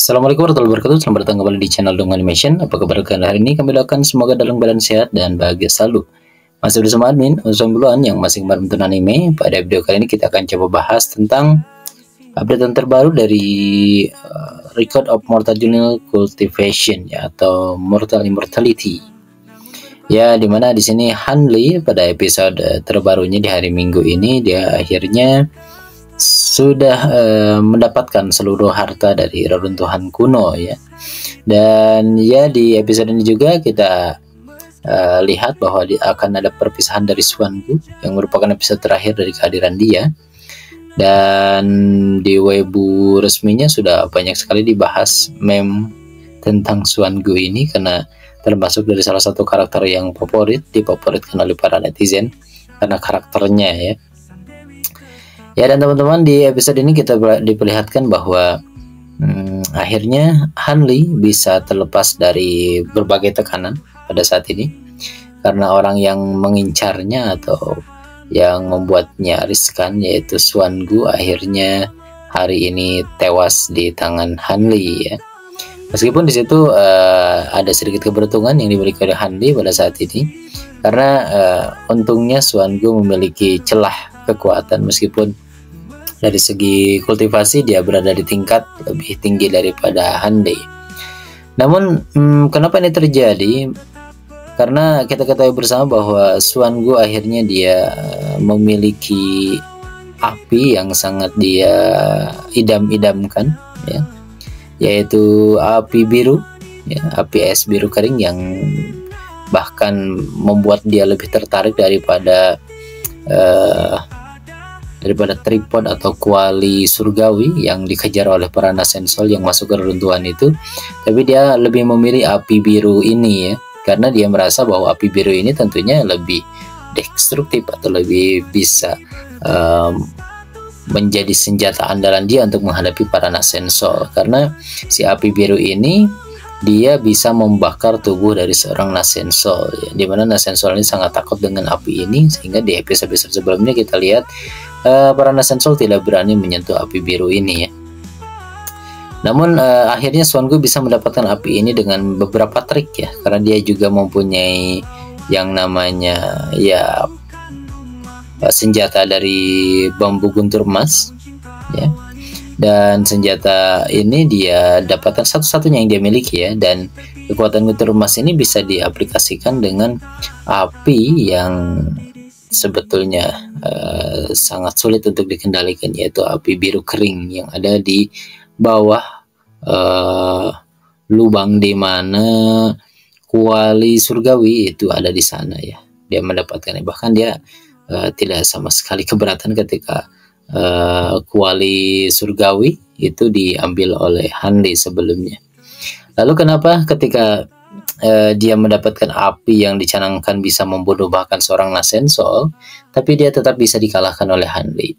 Assalamualaikum warahmatullahi wabarakatuh. Selamat datang kembali di channel Dong Animation. Apa kabar kalian hari ini? Kami doakan semoga dalam keadaan sehat dan bahagia selalu. Masih bersama admin Usman Buluan yang masih kembali menonton anime. Pada video kali ini kita akan coba bahas tentang update terbaru dari Record of Mortal Junior Cultivation, ya, atau Mortal Immortality. Ya, dimana di sini Hanli pada episode terbarunya di hari Minggu ini dia akhirnya sudah mendapatkan seluruh harta dari reruntuhan kuno, ya. Dan ya, di episode ini juga kita lihat bahwa akan ada perpisahan dari Swangu yang merupakan episode terakhir dari kehadiran dia. Dan di Weibo resminya sudah banyak sekali dibahas meme tentang Swangu ini, karena termasuk dari salah satu karakter yang difavoritkan oleh para netizen karena karakternya, ya. Ya, dan teman-teman, di episode ini kita diperlihatkan bahwa akhirnya Hanli bisa terlepas dari berbagai tekanan pada saat ini, karena orang yang mengincarnya atau yang membuatnya riskan, yaitu Swangu, akhirnya hari ini tewas di tangan Hanli, ya. Meskipun di situ ada sedikit keberuntungan yang dimiliki oleh Hanli pada saat ini, karena untungnya Swangu memiliki celah kekuatan, meskipun dari segi kultivasi dia berada di tingkat lebih tinggi daripada Hanli. Namun kenapa ini terjadi? Karena kita ketahui bersama bahwa Swangu akhirnya dia memiliki api yang sangat dia idam-idamkan, ya, yaitu api biru, ya, api es biru kering yang bahkan membuat dia lebih tertarik daripada tripod atau kuali surgawi yang dikejar oleh para Nascensol yang masuk ke reruntuhan itu. Tapi dia lebih memilih api biru ini, ya, karena dia merasa bahwa api biru ini tentunya lebih destruktif atau lebih bisa menjadi senjata andalan dia untuk menghadapi para Nascensol, karena si api biru ini dia bisa membakar tubuh dari seorang Nascensol, ya, dimana Nascensol ini sangat takut dengan api ini, sehingga di episode sebelumnya kita lihat para Nascensol tidak berani menyentuh api biru ini, ya. Namun akhirnya Swangu bisa mendapatkan api ini dengan beberapa trik, ya, karena dia juga mempunyai yang namanya, ya, senjata dari bambu guntur emas, ya. Dan senjata ini dia dapatkan satu-satunya yang dia miliki, ya, dan kekuatan guntur emas ini bisa diaplikasikan dengan api yang sebetulnya sangat sulit untuk dikendalikan, yaitu api biru kering yang ada di bawah lubang di mana kuali surgawi itu ada di sana, ya. Dia mendapatkannya, bahkan dia tidak sama sekali keberatan ketika kuali surgawi itu diambil oleh Hanli sebelumnya. Lalu kenapa ketika dia mendapatkan api yang dicanangkan bisa membunuh bahkan seorang Nascensol, tapi dia tetap bisa dikalahkan oleh Hanli?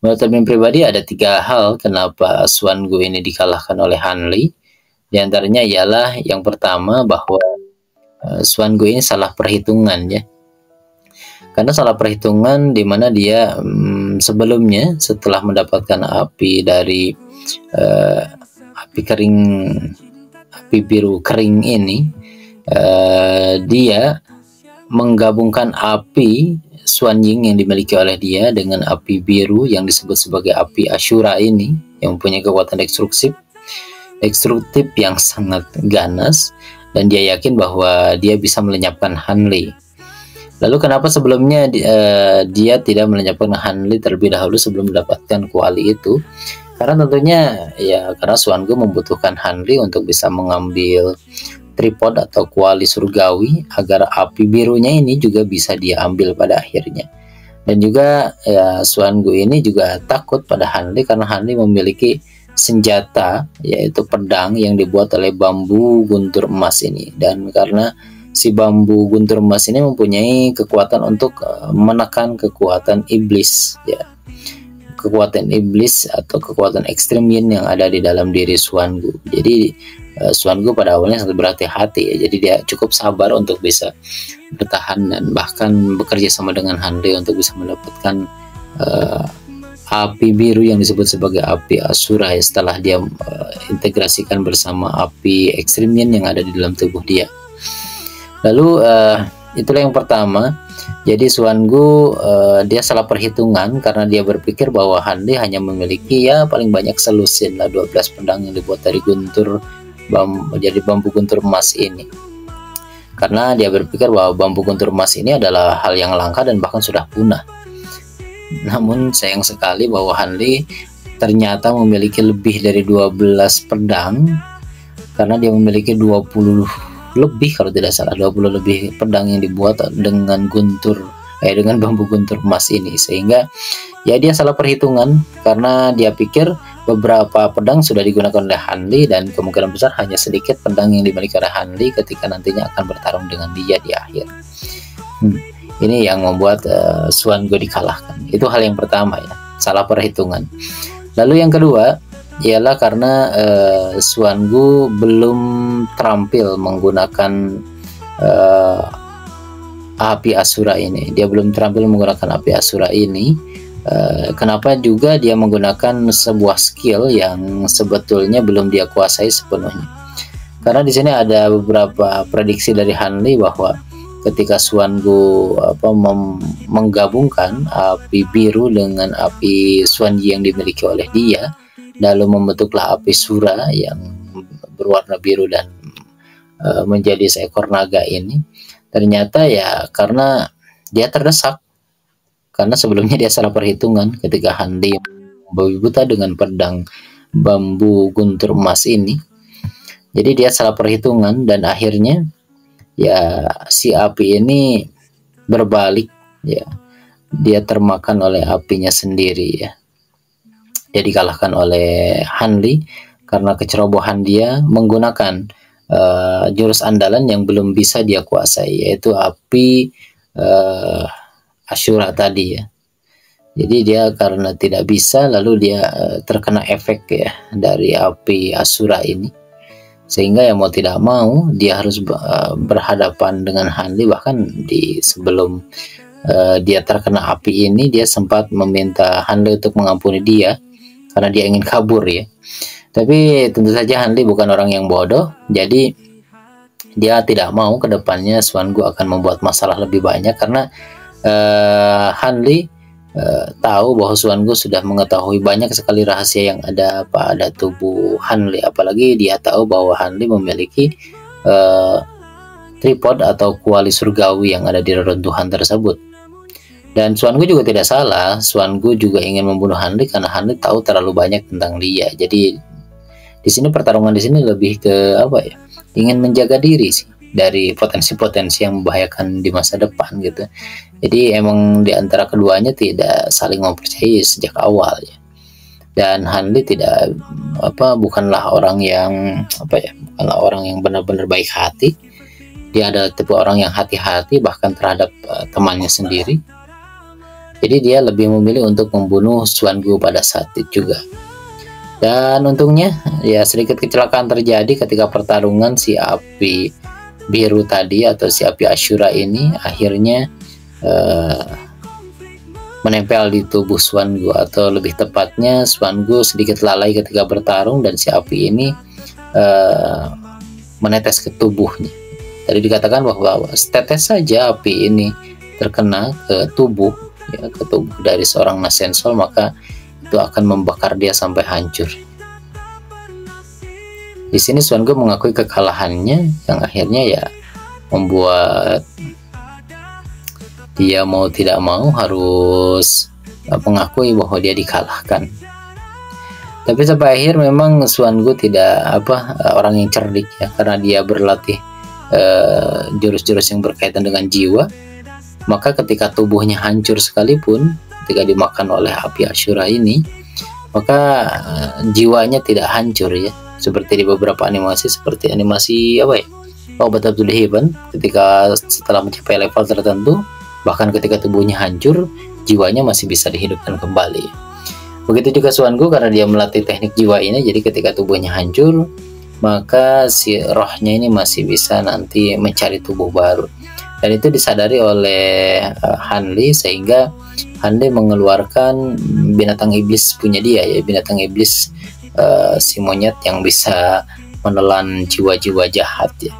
Menurut admin pribadi ada 3 hal kenapa Swangu ini dikalahkan oleh Hanli. Di antaranya ialah yang pertama bahwa Swangu ini salah perhitungan, ya. Karena salah perhitungan di mana dia sebelumnya setelah mendapatkan api dari api biru kering ini, dia menggabungkan api Swanjing yang dimiliki oleh dia dengan api biru yang disebut sebagai api Ashura ini, yang mempunyai kekuatan destruktif yang sangat ganas, dan dia yakin bahwa dia bisa melenyapkan Hanli. Lalu kenapa sebelumnya dia tidak melenyapkan Hanli terlebih dahulu sebelum mendapatkan kuali itu? Karena tentunya, ya, karena Swangu membutuhkan Hanli untuk bisa mengambil tripod atau kuali surgawi agar api birunya ini juga bisa dia ambil pada akhirnya. Dan juga, ya, Swangu ini juga takut pada Hanli karena Hanli memiliki senjata, yaitu pedang yang dibuat oleh bambu guntur emas ini, dan karena si bambu guntur emas ini mempunyai kekuatan untuk menekan kekuatan iblis, ya, kekuatan iblis atau kekuatan ekstrim yin yang ada di dalam diri Swangu. Jadi Swangu pada awalnya sangat berhati-hati, ya, jadi dia cukup sabar untuk bisa bertahan dan bahkan bekerja sama dengan Hanli untuk bisa mendapatkan api biru yang disebut sebagai api Asura ya, setelah dia integrasikan bersama api ekstrim yin yang ada di dalam tubuh dia. Lalu itulah yang pertama. Jadi Xuangu dia salah perhitungan karena dia berpikir bahwa Han Li hanya memiliki ya paling banyak selusin lah 12 pedang yang dibuat dari bambu guntur emas ini. Karena dia berpikir bahwa bambu guntur emas ini adalah hal yang langka dan bahkan sudah punah. Namun sayang sekali bahwa Han Li ternyata memiliki lebih dari 12 pedang, karena dia memiliki 20 lebih, kalau tidak salah 20 lebih pedang yang dibuat dengan dengan bambu guntur emas ini. Sehingga ya dia salah perhitungan karena dia pikir beberapa pedang sudah digunakan oleh Han Li dan kemungkinan besar hanya sedikit pedang yang dimiliki oleh Han Li ketika nantinya akan bertarung dengan dia di akhir. Ini yang membuat Xuangu dikalahkan. Itu hal yang pertama ya, salah perhitungan. Lalu yang kedua ialah karena Xuangu belum terampil menggunakan api Asura ini. Dia belum terampil menggunakan api Asura ini. Kenapa juga dia menggunakan sebuah skill yang sebetulnya belum dia kuasai sepenuhnya. Karena di sini ada beberapa prediksi dari Han Li bahwa ketika Xuangu menggabungkan api biru dengan api Xuanyi yang dimiliki oleh dia, lalu membentuklah api Sura yang berwarna biru dan menjadi seekor naga ini. Ternyata ya karena dia terdesak, karena sebelumnya dia salah perhitungan ketika Han Li membabi buta dengan pedang bambu guntur emas ini. Jadi dia salah perhitungan dan akhirnya ya si api ini berbalik ya, dia termakan oleh apinya sendiri ya. Dia dikalahkan oleh Han Li karena kecerobohan dia menggunakan jurus andalan yang belum bisa dia kuasai, yaitu api Asura tadi ya. Jadi dia karena tidak bisa, lalu dia terkena efek ya dari api Asura ini, sehingga ya mau tidak mau dia harus berhadapan dengan Han Li. Bahkan sebelum dia terkena api ini, dia sempat meminta Han Li untuk mengampuni dia karena dia ingin kabur ya. Tapi tentu saja Han Li bukan orang yang bodoh, jadi dia tidak mau ke depannya Xuangu akan membuat masalah lebih banyak, karena Han Li tahu bahwa Xuangu sudah mengetahui banyak sekali rahasia yang ada pada tubuh Han Li. Apalagi dia tahu bahwa Han Li memiliki tripod atau kuali surgawi yang ada di reruntuhan tersebut. Dan Xuangu juga tidak salah. Xuangu juga ingin membunuh Han Li karena Han Li tahu terlalu banyak tentang dia. Jadi di sini pertarungan di sini lebih ke apa ya? Ingin menjaga diri sih dari potensi-potensi yang membahayakan di masa depan gitu. Jadi emang di antara keduanya tidak saling mempercayai sejak awal ya. Dan Han Li bukanlah orang yang bukanlah orang yang benar-benar baik hati. Dia adalah tipe orang yang hati-hati bahkan terhadap temannya sendiri. Jadi dia lebih memilih untuk membunuh Xuangu pada saat itu juga. Dan untungnya ya sedikit kecelakaan terjadi ketika pertarungan si api biru tadi atau si api Asura ini akhirnya menempel di tubuh Xuangu, atau lebih tepatnya Xuangu sedikit lalai ketika bertarung dan si api ini menetes ke tubuhnya. Tadi dikatakan bahwa setetes saja api ini terkena ke tubuh dari seorang Nascensol, maka itu akan membakar dia sampai hancur. Di sini Xuangu mengakui kekalahannya yang akhirnya ya membuat dia mau tidak mau harus mengakui bahwa dia dikalahkan. Tapi sampai akhir memang Xuangu tidak orang yang cerdik ya, karena dia berlatih jurus-jurus yang berkaitan dengan jiwa. Maka ketika tubuhnya hancur sekalipun, ketika dimakan oleh api Asura ini, maka jiwanya tidak hancur ya. Seperti di beberapa animasi, seperti animasi Battle of the Heaven, ketika setelah mencapai level tertentu, bahkan ketika tubuhnya hancur, jiwanya masih bisa dihidupkan kembali. Begitu juga Xuangu, karena dia melatih teknik jiwa ini, jadi ketika tubuhnya hancur, maka si rohnya ini masih bisa nanti mencari tubuh baru. Dan itu disadari oleh Han Li, sehingga Hanli mengeluarkan binatang iblis punya dia ya, binatang iblis si monyet yang bisa menelan jiwa-jiwa jahat ya.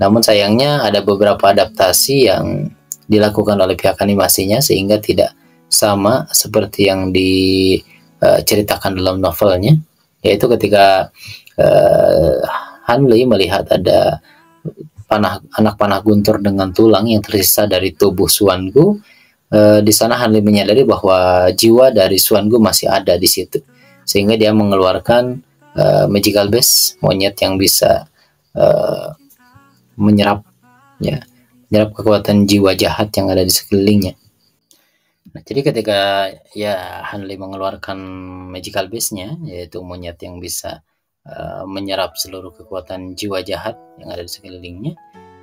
Namun sayangnya ada beberapa adaptasi yang dilakukan oleh pihak animasinya sehingga tidak sama seperti yang diceritakan dalam novelnya, yaitu ketika Hanli melihat ada anak panah guntur dengan tulang yang tersisa dari tubuh Xuangu. Di sana Hanli menyadari bahwa jiwa dari Xuangu masih ada di situ, sehingga dia mengeluarkan magical base, monyet yang bisa menyerap kekuatan jiwa jahat yang ada di sekelilingnya. Nah, jadi ketika ya Hanli mengeluarkan magical base-nya, yaitu monyet yang bisa menyerap seluruh kekuatan jiwa jahat yang ada di sekelilingnya,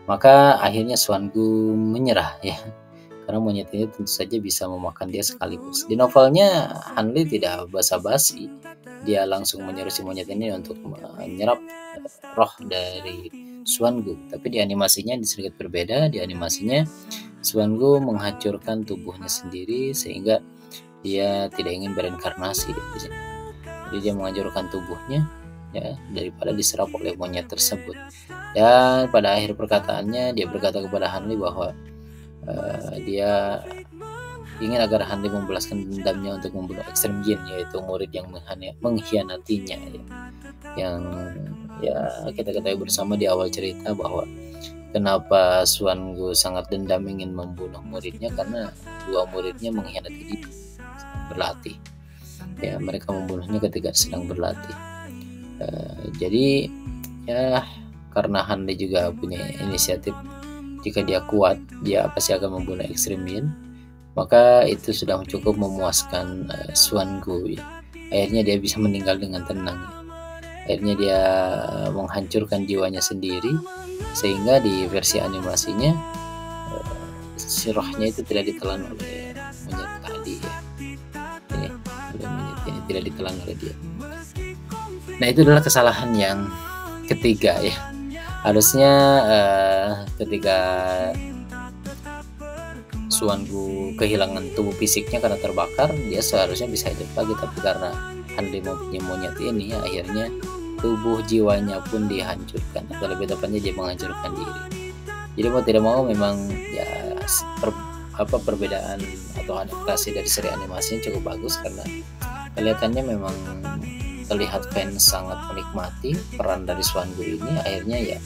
maka akhirnya Xuangu menyerah ya. Karena monyet ini tentu saja bisa memakan dia sekaligus. Di novelnya Hanli tidak basa-basi, dia langsung menyuruh si monyet ini untuk menyerap roh dari Xuangu. Tapi di animasinya sedikit berbeda. Di animasinya Xuangu menghancurkan tubuhnya sendiri sehingga dia tidak ingin berinkarnasi di sini. Jadi dia menghancurkan tubuhnya ya daripada diserap oleh monyet tersebut. Dan pada akhir perkataannya dia berkata kepada Hanli bahwa dia ingin agar Hanli membalaskan dendamnya untuk membunuh Extreme Yin, yaitu murid yang mengkhianatinya ya. Yang ya kita ketahui bersama di awal cerita bahwa kenapa Xuangu sangat dendam ingin membunuh muridnya, karena dua muridnya mengkhianati dia berlatih ya, mereka membunuhnya ketika sedang berlatih. Jadi ya karena Hanli juga punya inisiatif, jika dia kuat dia pasti akan membunuh Extreme Yin, maka itu sudah cukup memuaskan Xuangu ya. Akhirnya dia bisa meninggal dengan tenang ya. Akhirnya dia menghancurkan jiwanya sendiri, sehingga di versi animasinya si rohnya itu tidak ditelan oleh monyet tadi ya. Ini monyet ini tidak ditelan oleh dia. Nah, itu adalah kesalahan yang ketiga ya. Harusnya ketika Xuangu kehilangan tubuh fisiknya karena terbakar, dia seharusnya bisa hidup lagi, tapi karena Hanli mempunyai monyet ini, akhirnya tubuh jiwanya pun dihancurkan, atau lebih tepatnya dia menghancurkan diri. Jadi mau tidak mau memang ya perbedaan atau adaptasi dari seri animasinya cukup bagus, karena kelihatannya memang terlihat fans sangat menikmati peran dari Xuangu ini. Akhirnya ya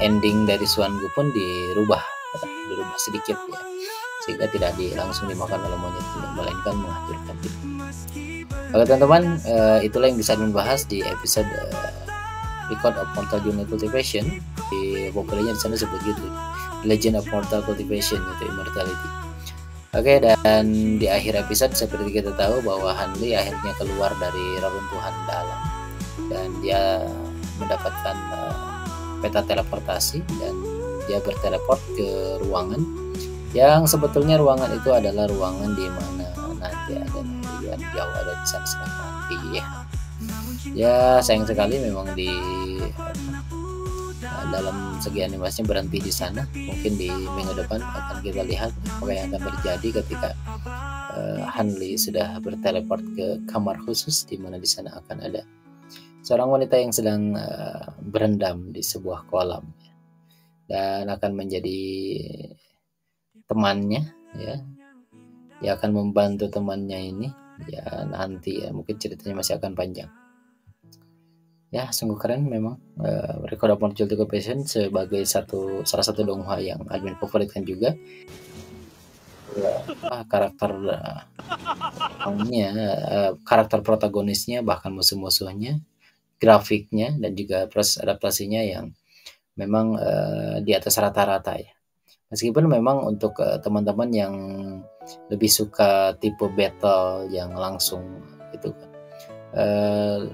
ending dari Xuangu pun dirubah sedikit ya, sehingga tidak langsung dimakan oleh monyet ini, melainkan menghancurkan diri. Oke teman-teman, itulah yang bisa dibahas di episode Record of Mortal Journey Cultivation. Di populernya di sana sebut gitu, Legend of Mortal Cultivation, yaitu Immortality. Oke, dan di akhir episode seperti kita tahu bahwa Hanli akhirnya keluar dari reruntuhan dalam dan dia mendapatkan peta teleportasi, dan dia berteleport ke ruangan yang sebetulnya ruangan itu adalah ruangan di mana nanti ada Yuan Biao ada di sana sedang mati ya. Ya sayang sekali memang di dalam segi animasinya berhenti di sana. Mungkin di minggu depan akan kita lihat apa yang akan terjadi ketika Hanli sudah berteleport ke kamar khusus, di mana di sana akan ada seorang wanita yang sedang berendam di sebuah kolam ya, dan akan menjadi temannya ya. Dia akan membantu temannya ini ya, nanti ya mungkin ceritanya masih akan panjang. Ya sungguh keren memang Record of Mortal Cultivation sebagai salah satu donghua yang admin favoritkan juga. Karakter karakter protagonisnya, bahkan musuh-musuhnya, grafiknya, dan juga proses adaptasinya yang memang di atas rata-rata ya. Meskipun memang untuk teman-teman yang lebih suka tipe battle yang langsung gitu kan,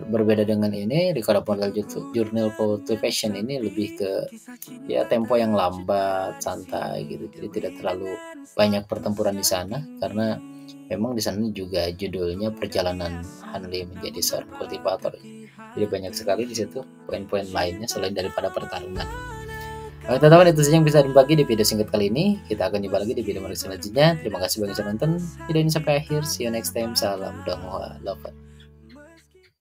berbeda dengan ini, Record of Mortal Journey Cultivation ini lebih ke ya tempo yang lambat, santai gitu. Jadi tidak terlalu banyak pertempuran di sana, karena memang di sana juga judulnya perjalanan Hanli menjadi seorang kultivator. Jadi banyak sekali di situ poin-poin lainnya selain daripada pertarungan. Oke teman-teman, itu saja yang bisa dibagi di video singkat kali ini. Kita akan jumpa lagi di video menarik selanjutnya. Terima kasih banyak sudah nonton video ini sampai akhir. See you next time. Salam Donghua Love.